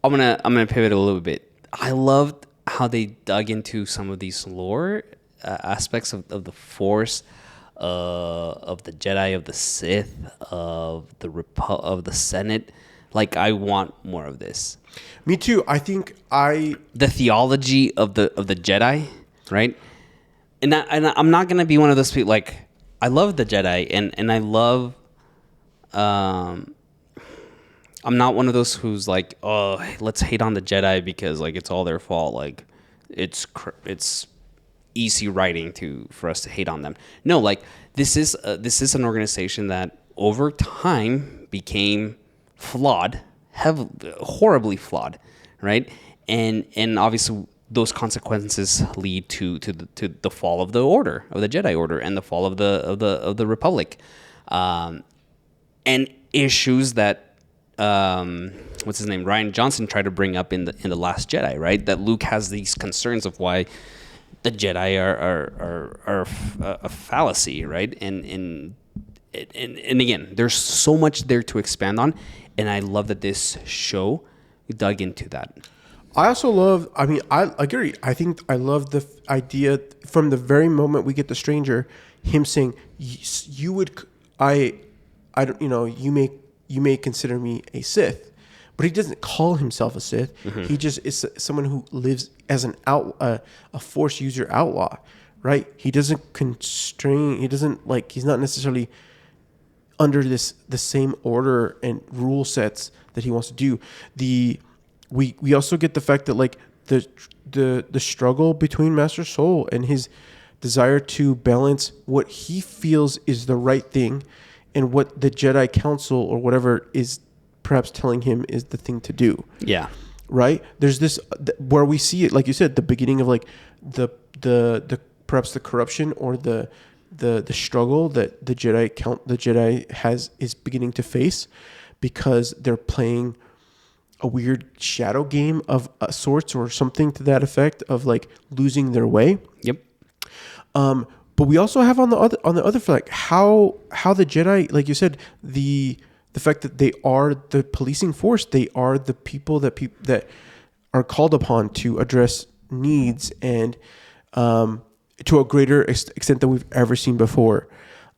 I'm gonna pivot a little bit. I loved how they dug into some of these lore aspects of the Force, of the Jedi, of the Sith, of the Senate. Like, I want more of this. Me too. I think The theology of the Jedi, right? And I'm not gonna be one of those people. Like, I love the Jedi, and I love. I'm not one of those who's like, oh, let's hate on the Jedi because like it's all their fault. Like, it's easy writing for us to hate on them. No, like this is an organization that over time became flawed, horribly flawed, right? And obviously those consequences lead to the fall of the Jedi Order, and the fall of the Republic, and issues that what's his name, Ryan Johnson, tried to bring up in the Last Jedi, right? That Luke has these concerns of why the Jedi are a fallacy, right? And again, there's so much there to expand on, and I love that this show dug into that. I also love. I mean, I agree. I think I love the idea from the very moment we get the stranger, him saying, "You would, I don't, you may consider me a Sith," but he doesn't call himself a Sith. Mm-hmm. He just is someone who lives as a Force user outlaw, right? He doesn't constrain. He doesn't like. He's not necessarily under the same order and rule sets that he wants to do. We also get the fact that like the struggle between Master Soul and his desire to balance what he feels is the right thing and what the Jedi Council or whatever is perhaps telling him is the thing to do. Yeah. Right? There's this where we see it, like you said, the beginning of like the perhaps the corruption or the struggle that the Jedi is beginning to face because they're playing a weird shadow game of sorts or something to that effect of like losing their way. Yep. But we also have on the other like how the Jedi, like you said, the fact that they are the policing force, they are the people that are called upon to address needs and to a greater extent than we've ever seen before.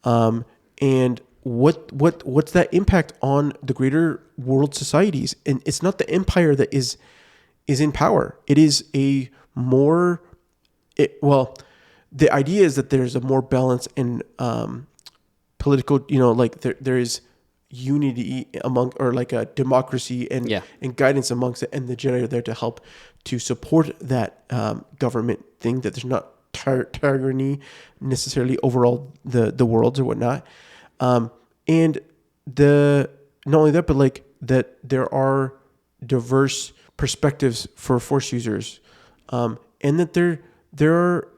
And what's that impact on the greater world societies? And it's not the Empire that is in power. It is the idea is that there's a more balance in political, like there is unity among, or like a democracy and guidance amongst it, and the Jedi are there to help to support that government thing, that there's not tyranny necessarily over all the worlds or whatnot. And not only that, but like that there are diverse perspectives for Force users, and that there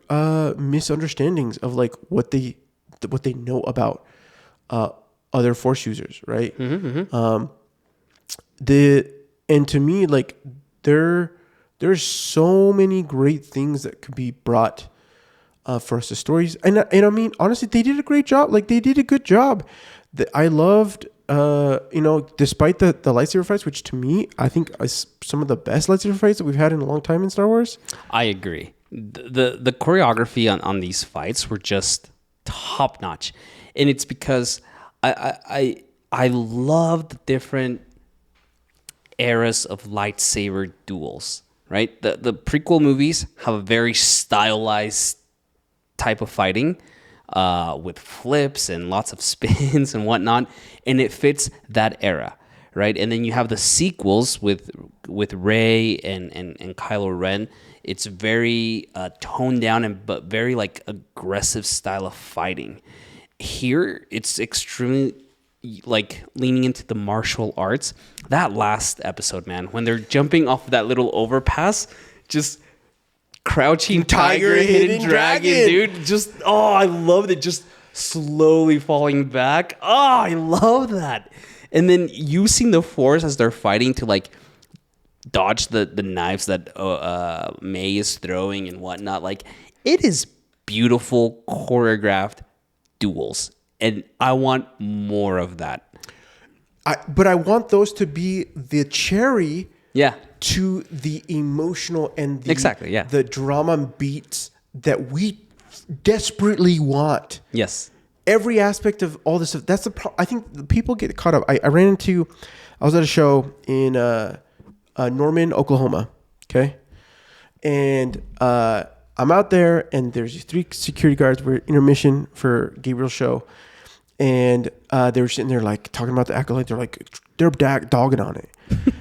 are misunderstandings of like what they know about other Force users, right? Mm-hmm, mm-hmm. And to me, like there's so many great things that could be brought for us as stories, and I mean honestly, they did a great job. Like they did a good job. I loved, despite the lightsaber fights, which to me I think is some of the best lightsaber fights that we've had in a long time in Star Wars. I agree. The choreography on these fights were just top notch, and it's because I love the different eras of lightsaber duels. Right, the prequel movies have a very stylized type of fighting, with flips and lots of spins and whatnot, and it fits that era, right? And then you have the sequels with Rey and Kylo Ren. It's very toned down but very like aggressive style of fighting. Here, it's extremely like leaning into the martial arts. That last episode, man, when they're jumping off that little overpass, just crouching tiger, hidden dragon, dude. Just, I loved it. Just slowly falling back. I love that. And then using the Force as they're fighting to like dodge the knives that May is throwing and whatnot. Like, it is beautiful choreographed duels, and I want more of that. But I want those to be the cherry Yeah. to the emotional and the Exactly, yeah. the drama beats that we desperately want. Yes. Every aspect of all this stuff. That's the I think the people get caught up. I was at a show in Norman, Oklahoma. Okay, and I'm out there, and there's these 3 security guards. We're intermission for Gabriel's show, and they were sitting there like talking about the Acolyte. They're like they're dogging on it,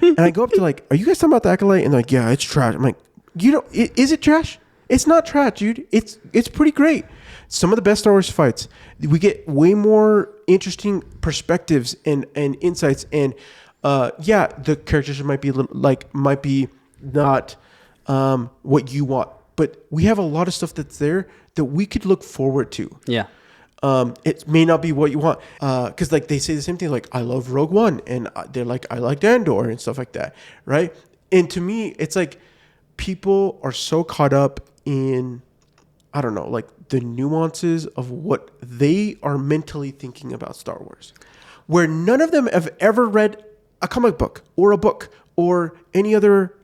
and I go up to like, "Are you guys talking about the Acolyte?" And they're like, "Yeah, it's trash." I'm like, "You know, is it trash? It's not trash, dude. It's pretty great." Some of the best Star Wars fights. We get way more interesting perspectives and insights. And yeah, the characters might be a little, might be not what you want, but we have a lot of stuff that's there that we could look forward to. Yeah. It may not be what you want, because like they say the same thing. Like I love Rogue One, and they're like I liked Andor and stuff like that, right? And to me, it's like people are so caught up in, I don't know, like the nuances of what they are mentally thinking about Star Wars, where none of them have ever read a comic book or any other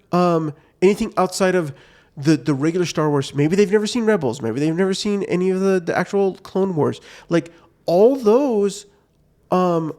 anything outside of the regular Star Wars. Maybe they've never seen Rebels. Maybe they've never seen any of the actual Clone Wars. Like all those are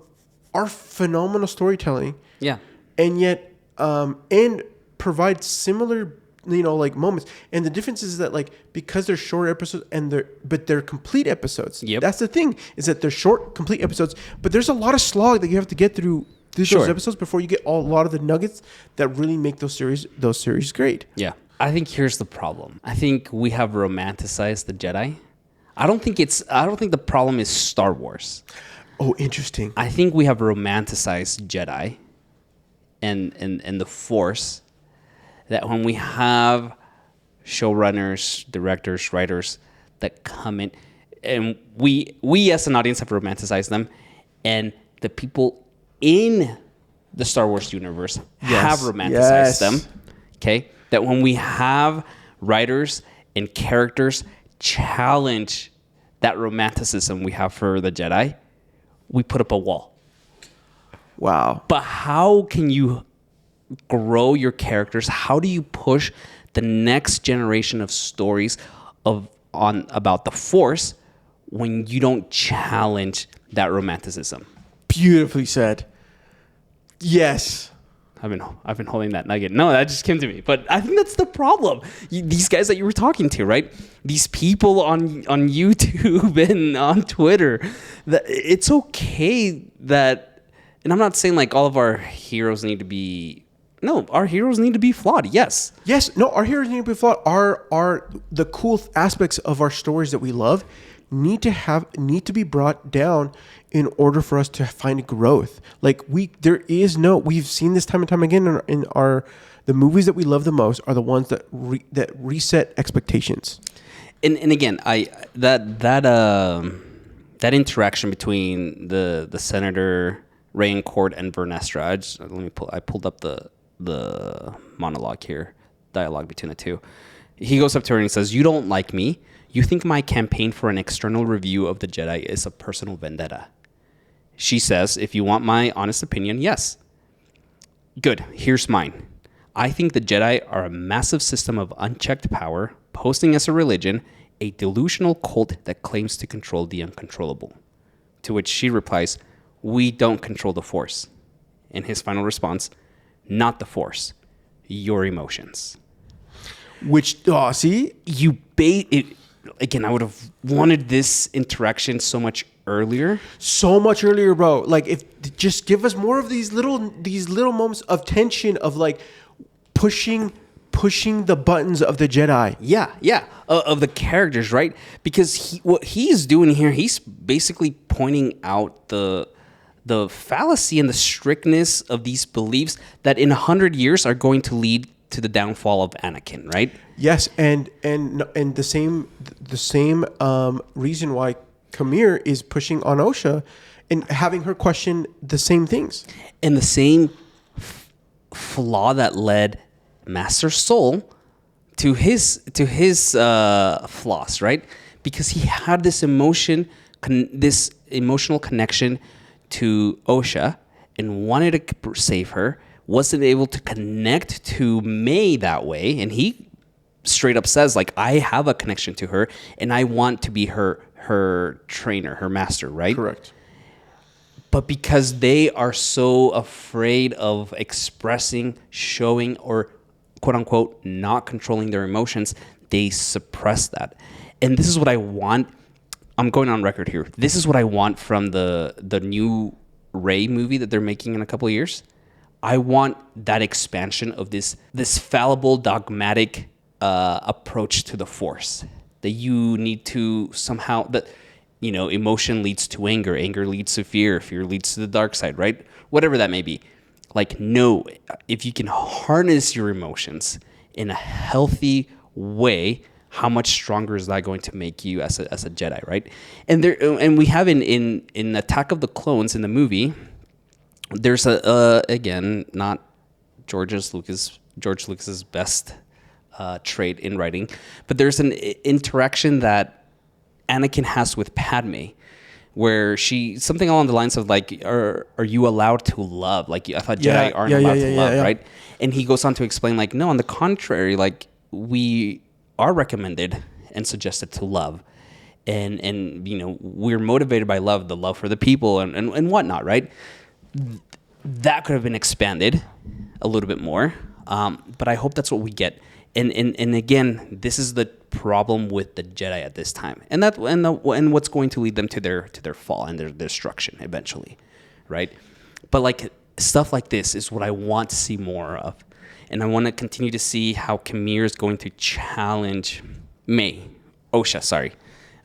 phenomenal storytelling. Yeah. And yet and provide similar, you know, like moments. And the difference is that like because they're short episodes and they're complete episodes. Yep. That's the thing, is that they're short complete episodes, but there's a lot of slog that you have to get through those episodes before you get a lot of the nuggets that really make those series great. Yeah. I think here's the problem. I think we have romanticized the Jedi. I don't think the problem is Star Wars. Oh, interesting. I think we have romanticized Jedi and the Force, that when we have showrunners, directors, writers that come in, and we as an audience have romanticized them, and the people in the Star Wars universe have romanticized them. Okay? That when we have writers and characters challenge that romanticism we have for the Jedi, we put up a wall. Wow. But how can you grow your characters? How do you push the next generation of stories about the Force when you don't challenge that romanticism? Beautifully said. Yes. I've been holding that nugget. No, that just came to me. But I think that's the problem. These guys that you were talking to, right? These people on YouTube and on Twitter, that it's okay that, and I'm not saying like all of our heroes need to be. No, our heroes need to be flawed. Yes. Yes. No, our heroes need to be flawed. Our the cool aspects of our stories that we love need to be brought down in order for us to find growth. Like we've seen this time and time again in the movies that we love the most are the ones that reset expectations. And again, that interaction between the Senator Raincourt and Vernestra. I pulled up the monologue here, dialogue between the two. He goes up to her and he says, "You don't like me. You think my campaign for an external review of the Jedi is a personal vendetta." She says, "If you want my honest opinion, yes." Good. Here's mine. I think the Jedi are a massive system of unchecked power, posing as a religion, a delusional cult that claims to control the uncontrollable. To which she replies, "We don't control the Force." In his final response, "Not the Force, your emotions." Which, see? You bait it. Again, I would have wanted this interaction so much earlier. So much earlier, bro. Like, if just give us more of these little moments of tension of like pushing the buttons of the Jedi. Yeah, of the characters, right? Because what he's doing here, he's basically pointing out the fallacy and the strictness of these beliefs that in 100 years are going to lead to the downfall of Anakin, right? Yes, and the same reason why Kamir is pushing on Osha and having her question the same things. And the same flaw that led Master Soul to his flaws, right? because he had this this emotional connection to Osha and wanted to save her, wasn't able to connect to May that way, and he straight up says, like, I have a connection to her and I want to be her trainer, her master, right? Correct. But because they are so afraid of expressing, showing, or quote unquote not controlling their emotions, they suppress that. And this is what I want. I'm going on record here. This is what I want from the new Rey movie that they're making in a couple of years. I want that expansion of this fallible, dogmatic approach to the Force, that you need to somehow, that, you know, emotion leads to anger, anger leads to fear, fear leads to the dark side, right? Whatever that may be. Like, no, if you can harness your emotions in a healthy way, how much stronger is that going to make you as a Jedi, right? And we have in Attack of the Clones in the movie, there's again, not George Lucas's best trait in writing, but there's an interaction that Anakin has with Padme, where something along the lines of like, are you allowed to love? Like, I thought Jedi aren't allowed to love, right? And he goes on to explain, like, no, on the contrary, like, we are recommended and suggested to love, and you know, we're motivated by love, the love for the people and whatnot, right? That could have been expanded a little bit more, but I hope that's what we get. And again, this is the problem with the Jedi at this time, and what's going to lead them to their fall and their destruction eventually, right? But like, stuff like this is what I want to see more of, and I want to continue to see how Kamir is going to challenge Osha, sorry,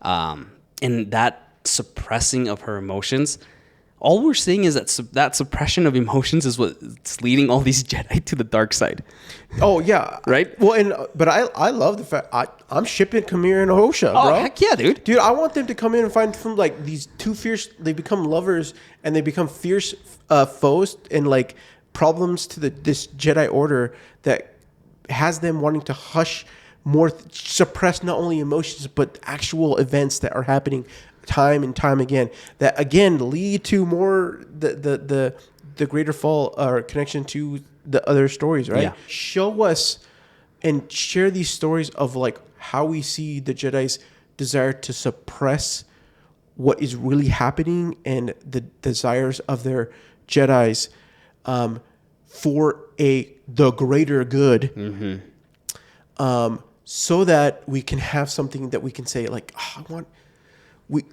and that suppressing of her emotions. All we're seeing is that suppression of emotions is what's leading all these Jedi to the dark side. Oh yeah, right. Well, but I love the fact I'm shipping Kamir and Osha, bro. Oh heck yeah, dude! Dude, I want them to come in and find some, like, these two fierce. They become lovers and they become fierce foes and like problems to this Jedi Order that has them wanting to hush more, suppress not only emotions but actual events that are happening time and time again, that again lead to more the greater fall or connection to the other stories, right? Yeah. Show us and share these stories of like how we see the Jedi's desire to suppress what is really happening and the desires of their Jedi's for the greater good. Mm-hmm. So that we can have something that we can say, like,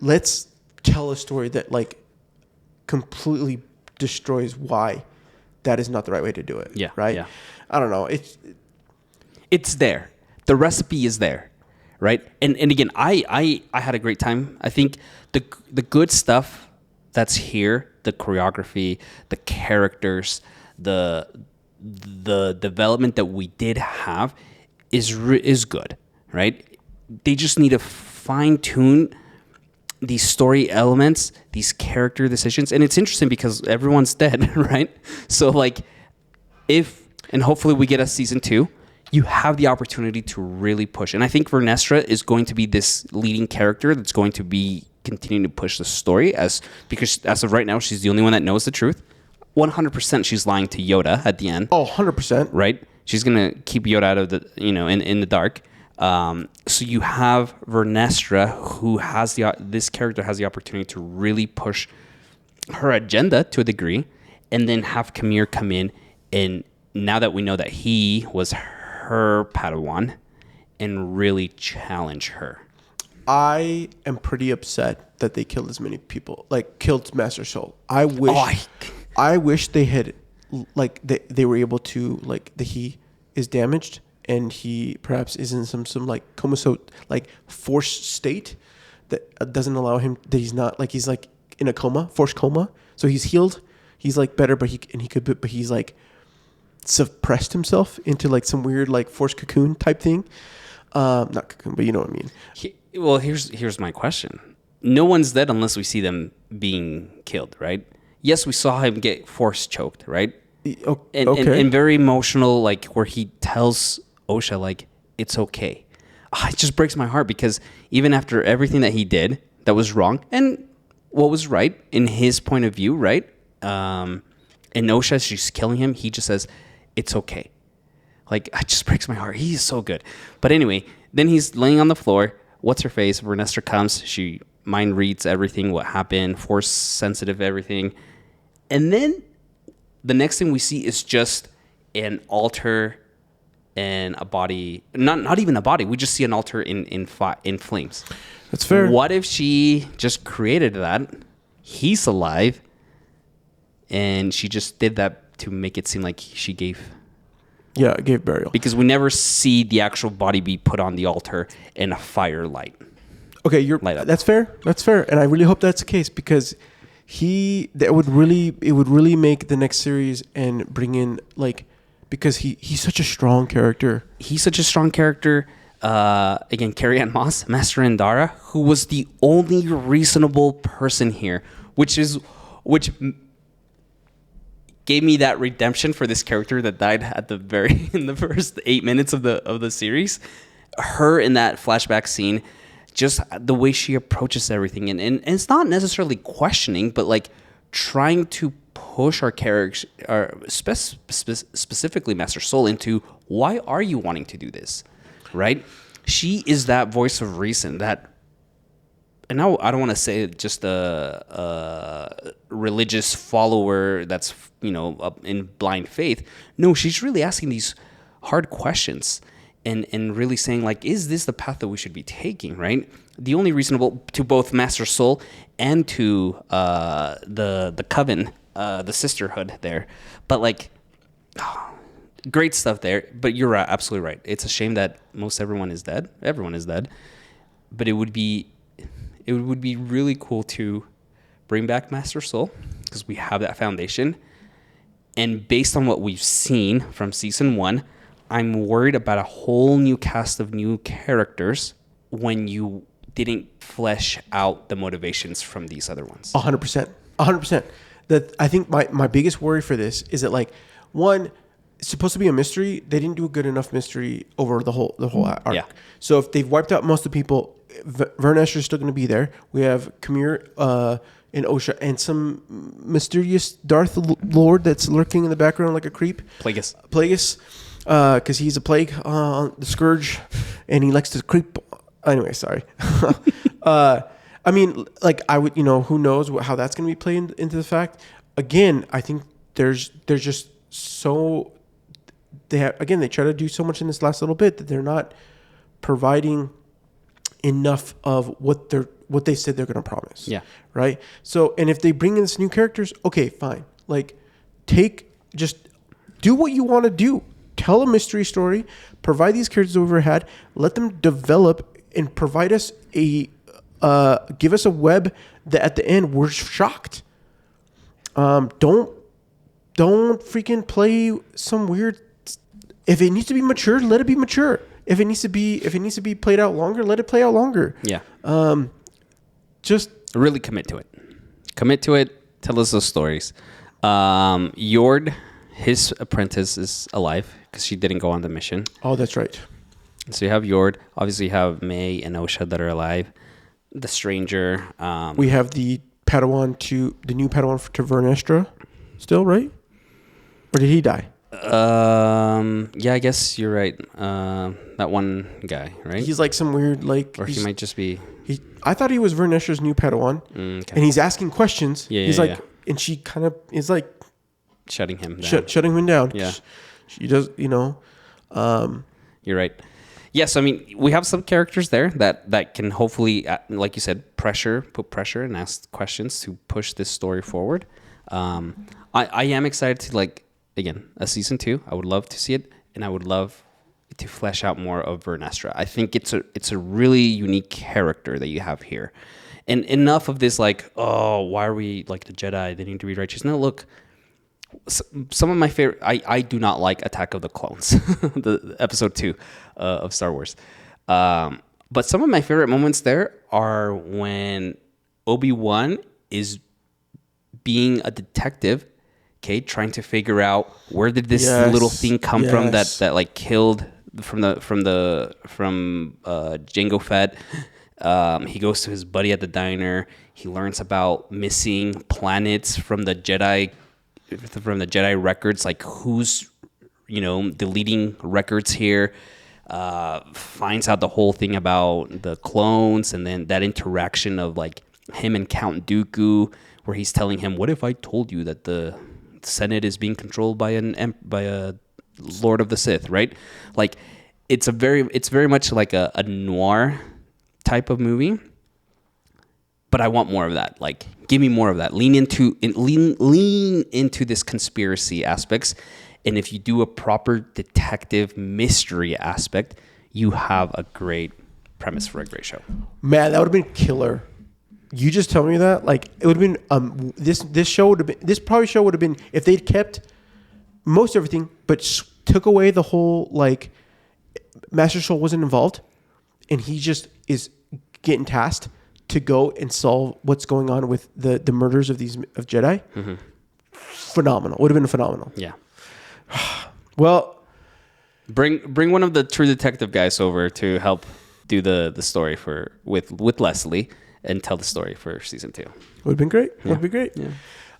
let's tell a story that like completely destroys why that is not the right way to do it. Yeah. Right. Yeah. I don't know. It's there. The recipe is there, right? And again, I had a great time. I think the good stuff that's here, the choreography, the characters, the development that we did have is good, right? They just need to fine tune these story elements, these character decisions. And it's interesting because everyone's dead, right? So like, and hopefully we get a season 2, you have the opportunity to really push. And I think Vernestra is going to be this leading character that's going to be continuing to push the story, because as of right now, she's the only one that knows the truth. 100% she's lying to Yoda at the end. Oh, 100%. Right? She's going to keep Yoda out of the, in the dark. So you have Vernestra, who this character has the opportunity to really push her agenda to a degree, and then have Kamir come in, and now that we know that he was her Padawan, and really challenge her. I am pretty upset that they killed as many people, like killed Master Soul. I wish they had, like, they were able to, like, that he is damaged and he perhaps is in some like comatose, like force state that doesn't allow him, that he's not, like, he's like in a coma, forced coma. So he's healed, he's like better, but he's like suppressed himself into like some weird like forced cocoon type thing. Not cocoon, but you know what I mean. Well, here's my question. No one's dead unless we see them being killed, right? Yes, we saw him get force choked, right? Okay. And very emotional, like where he tells Osha, like, it's okay. it just breaks my heart because even after everything that he did that was wrong and what was right in his point of view, right? Enosha, she's killing him. He just says, it's okay. Like, it just breaks my heart. He is so good. But anyway, then he's laying on the floor. What's her face? Vernestra comes. She mind reads everything, what happened, force sensitive, everything. And then the next thing we see is just an altar and a body. Not even a body. We just see an altar in flames. That's fair. What if she just created that? He's alive. And she just did that to make it seem like she gave... Yeah, gave burial. Because we never see the actual body be put on the altar and a fire light. Okay, that's fair. That's fair. And I really hope that's the case because it would really make the next series and bring in like, because he's such a strong character. He's such a strong character. Again, Carrie-Anne Moss, Master Andara, who was the only reasonable person here, which gave me that redemption for this character that died in the first 8 minutes of the series. Her in that flashback scene, just the way she approaches everything, and it's not necessarily questioning, but like trying to push our characters, specifically Master Soul, into why are you wanting to do this, right? She is that voice of reason that. And now I don't want to say just a religious follower that's, in blind faith. No, she's really asking these hard questions and really saying, like, is this the path that we should be taking, right? The only reasonable to both Master Soul and to the coven, the sisterhood there. But, like, great stuff there. But you're absolutely right. It's a shame that most everyone is dead. Everyone is dead. But it would be really cool to bring back Master Soul because we have that foundation. And based on what we've seen from season 1, I'm worried about a whole new cast of new characters when you didn't flesh out the motivations from these other ones. 100%. 100%. That I think my biggest worry for this is that, like, one, it's supposed to be a mystery. They didn't do a good enough mystery over the whole arc. Yeah. So if they've wiped out most of the people, Vernestra is still going to be there. We have Kamir and Osha and some mysterious Darth Lord that's lurking in the background like a creep. Plagueis. Because he's a plague on the Scourge, and he likes to creep. Anyway, sorry. I mean, like, I would, who knows how that's going to be played into the fact. Again, I think there's just so they try to do so much in this last little bit that they're not providing enough of what they said they're going to promise. Yeah. Right. So, and if they bring in this new characters, okay, fine. Like, just do what you want to do. Tell a mystery story. Provide these characters we've ever had. Let them develop and provide us give us a web that at the end we're shocked. Don't freaking play some weird. If it needs to be mature, let it be mature. If it needs to be played out longer, let it play out longer. Yeah. Just really commit to it. Commit to it. Tell us those stories. Yord, his apprentice, is alive because she didn't go on the mission. Oh, that's right. So you have Yord. Obviously, you have May and Osha that are alive. The stranger. We have the new Padawan to Vernestra still, right? Or did he die? Yeah, I guess you're right. That one guy, right? He's like some weird, like, or he might just be. I thought he was Vernestra's new Padawan, okay. And he's asking questions. Yeah, he's yeah, like, and she kind of is like shutting him down. Shutting him down. Yeah, she does. You're right. Yes, I mean, we have some characters there that can hopefully, like you said, put pressure and ask questions to push this story forward. I am excited to, like, again, a season 2. I would love to see it, and I would love to flesh out more of Vernestra. I think it's a really unique character that you have here. And enough of this, like, oh, why are we like the Jedi? They need to be righteous. No, look, some of my favorite. I do not like Attack of the Clones, the episode 2 of Star Wars. But some of my favorite moments there are when Obi-Wan is being a detective, okay, trying to figure out where did this little thing come from that like killed from Jango Fett. He goes to his buddy at the diner. He learns about missing planets from the Jedi records, like who's deleting records here. Finds out the whole thing about the clones, and then that interaction of like him and Count Dooku, where he's telling him, "What if I told you that the Senate is being controlled by a Lord of the Sith?" Right? Like it's very much like a noir type of movie. But I want more of that. Like, give me more of that. Lean into this conspiracy aspects. And if you do a proper detective mystery aspect, you have a great premise for a great show. Man, that would have been killer. You just tell me that, like, it would have been this show would have been, this probably show would have been, if they'd kept most everything but took away the whole, like, Master Soul wasn't involved, and he just is getting tasked to go and solve what's going on with the murders of Jedi. Mm-hmm. Phenomenal. Would have been phenomenal. Yeah. Well, bring one of the True Detective guys over to help do the story with Leslie and tell the story for season 2. Would have been great. Yeah. Would be great. Yeah.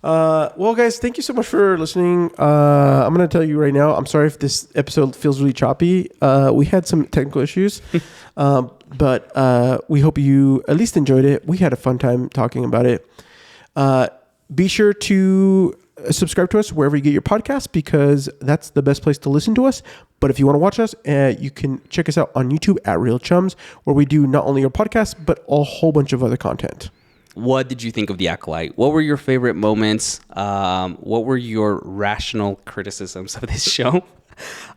Well, guys, thank you so much for listening. I'm going to tell you right now, I'm sorry if this episode feels really choppy. We had some technical issues, but we hope you at least enjoyed it. We had a fun time talking about it. Be sure to subscribe to us wherever you get your podcasts, because that's the best place to listen to us. But if you want to watch us, you can check us out on YouTube at Real Chums, where we do not only our podcast, but a whole bunch of other content. What did you think of The Acolyte? What were your favorite moments? What were your rational criticisms of this show?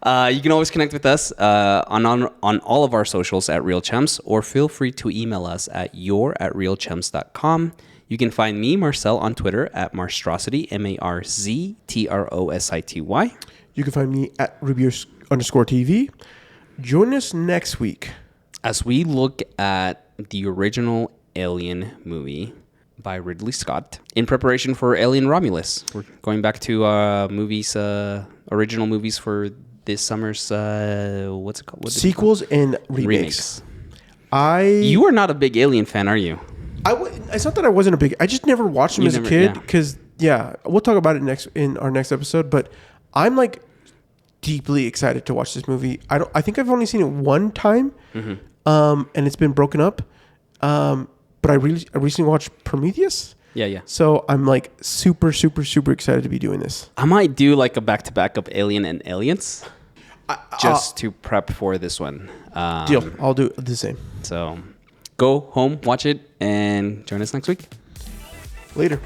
You can always connect with us on all of our socials at Real Chums, or feel free to email us at your@realchums.com. You can find me, Marcel, on Twitter at Marstrosity, MARZTROSITY. You can find me at Rubius_TV. Join us next week as we look at the original Alien movie by Ridley Scott in preparation for Alien Romulus. We're going back to original movies for this summer's what's it called? Sequels and remakes. You are not a big Alien fan, are you? It's not that I wasn't a big. I just never watched them as a kid because we'll talk about it in our next episode. But I'm like deeply excited to watch this movie. I think I've only seen it one time, and it's been broken up. But I recently watched Prometheus. Yeah. So I'm like super, super, super excited to be doing this. I might do like a back-to-back of Alien and Aliens, just to prep for this one. Deal. I'll do the same. So go home, watch it, and join us next week. Later.